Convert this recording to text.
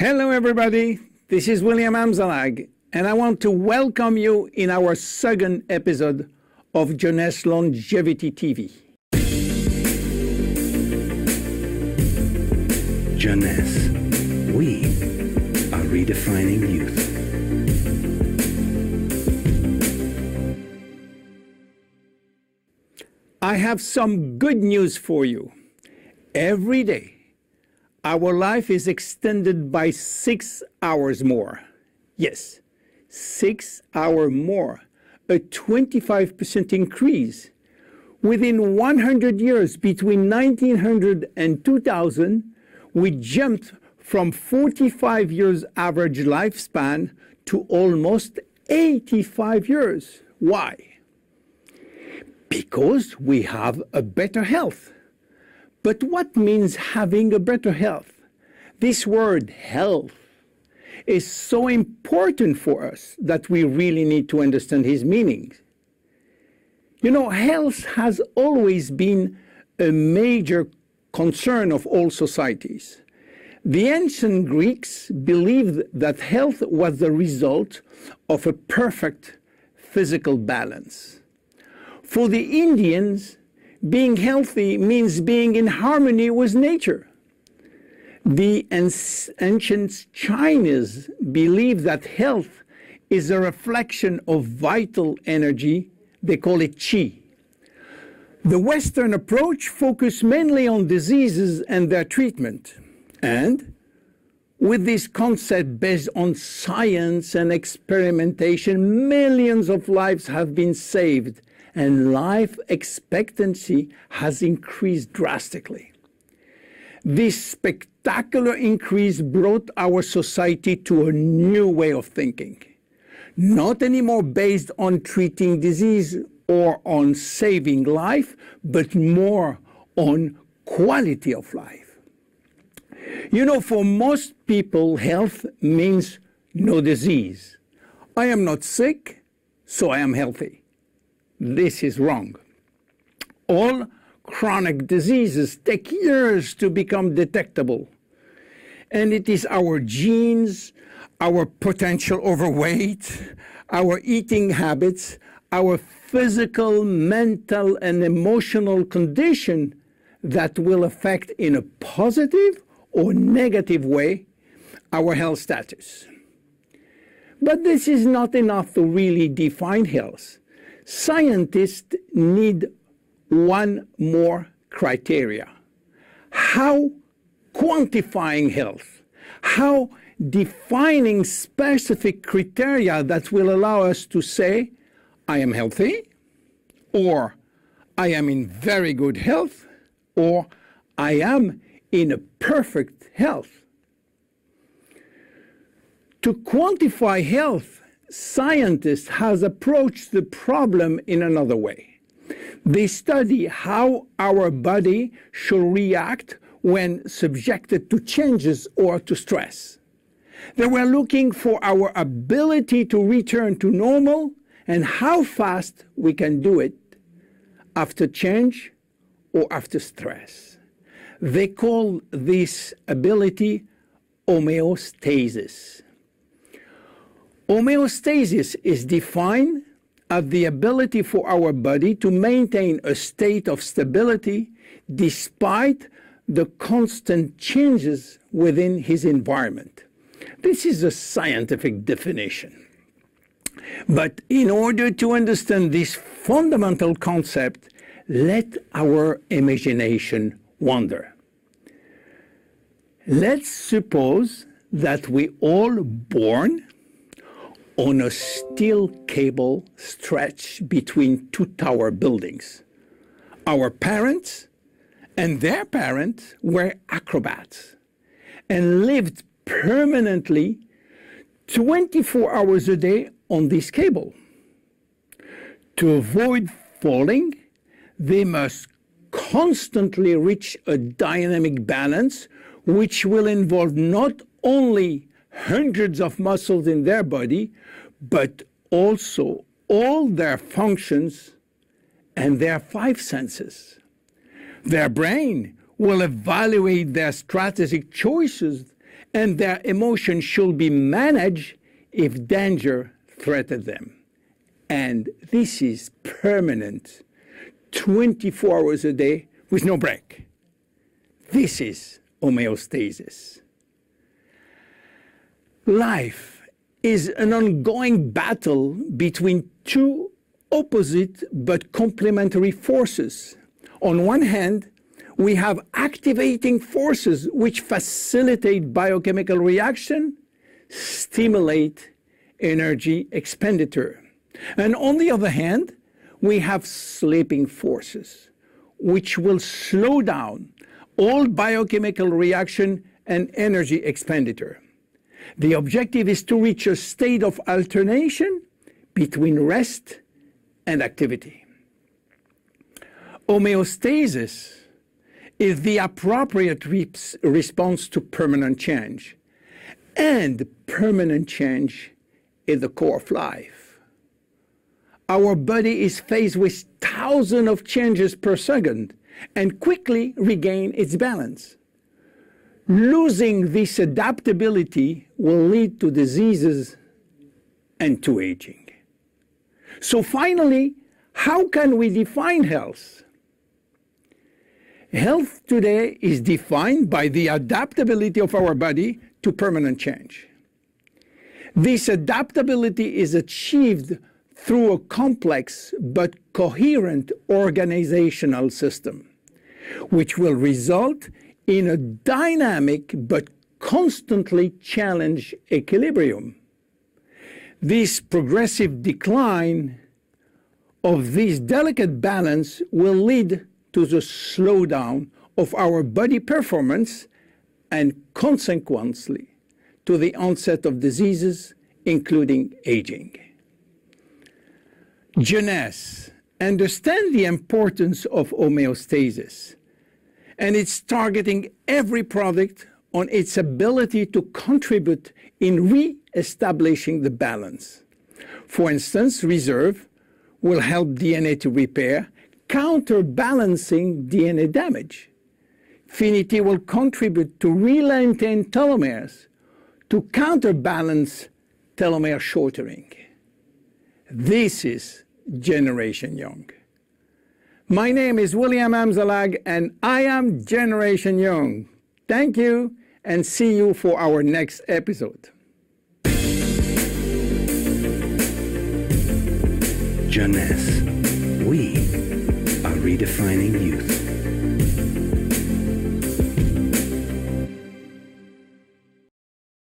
Hello everybody, this is William Amzalag, and I want to welcome you in our second episode of Jeunesse Longevity TV. Jeunesse, we are redefining youth. I have some good news for you. Every day, our life is extended by 6 hours more. Yes, 6 hours more, a 25% increase. Within 100 years, between 1900 and 2000, we jumped from 45 years average lifespan to almost 85 years. Why? Because we have a better health. But what means having a better health? This word health is so important for us that we really need to understand his meaning. You know, health has always been a major concern of all societies. The ancient Greeks believed that health was the result of a perfect physical balance. For the Indians, being healthy means being in harmony with nature. The ancient Chinese believe that health is a reflection of vital energy. They call it qi. The Western approach focuses mainly on diseases and their treatment. And with this concept based on science and experimentation, millions of lives have been saved and life expectancy has increased drastically. This spectacular increase brought our society to a new way of thinking, not anymore based on treating disease or on saving life, but more on quality of life. You know, for most people, health means no disease. I am not sick, so I am healthy. This is wrong. All chronic diseases take years to become detectable. And it is our genes, our potential overweight, our eating habits, our physical, mental, and emotional condition that will affect in a positive or negative way our health status. But this is not enough to really define health. Scientists need one more criteria. How quantifying health? How defining specific criteria that will allow us to say, I am healthy, or I am in very good health, or I am in a perfect health. To quantify health, scientists have approached the problem in another way. They study how our body should react when subjected to changes or to stress. They were looking for our ability to return to normal and how fast we can do it after change or after stress. They call this ability homeostasis. Homeostasis is defined as the ability for our body to maintain a state of stability despite the constant changes within his environment. This is a scientific definition. But in order to understand this fundamental concept, let our imagination wander. Let's suppose that we all born on a steel cable stretched between two tower buildings. Our parents and their parents were acrobats and lived permanently 24 hours a day on this cable. To avoid falling, they must constantly reach a dynamic balance, which will involve not only hundreds of muscles in their body, but also all their functions and their 5 senses. Their brain will evaluate their strategic choices and their emotions should be managed if danger threatens them. And this is permanent, 24 hours a day with no break. This is homeostasis. Life is an ongoing battle between two opposite but complementary forces. On one hand, we have activating forces which facilitate biochemical reaction, stimulate energy expenditure. And on the other hand, we have sleeping forces which will slow down all biochemical reaction and energy expenditure. The objective is to reach a state of alternation between rest and activity. Homeostasis is the appropriate response to permanent change. And permanent change is the core of life. Our body is faced with thousands of changes per second and quickly regain its balance. Losing this adaptability will lead to diseases and to aging. So finally, how can we define health? Health today is defined by the adaptability of our body to permanent change. This adaptability is achieved through a complex but coherent organizational system, which will result in a dynamic but constantly challenged equilibrium. This progressive decline of this delicate balance will lead to the slowdown of our body performance and consequently to the onset of diseases, including aging. Jeunesse understands the importance of homeostasis, and it's targeting every product on its ability to contribute in re-establishing the balance. For instance, Reserve will help DNA to repair, counterbalancing DNA damage. Finity will contribute to re-lengthen telomeres to counterbalance telomere shortening. This is Generation Young. My name is William Amzalag, and I am Generation Young. Thank you, and see you for our next episode. Jeunesse. We are redefining youth.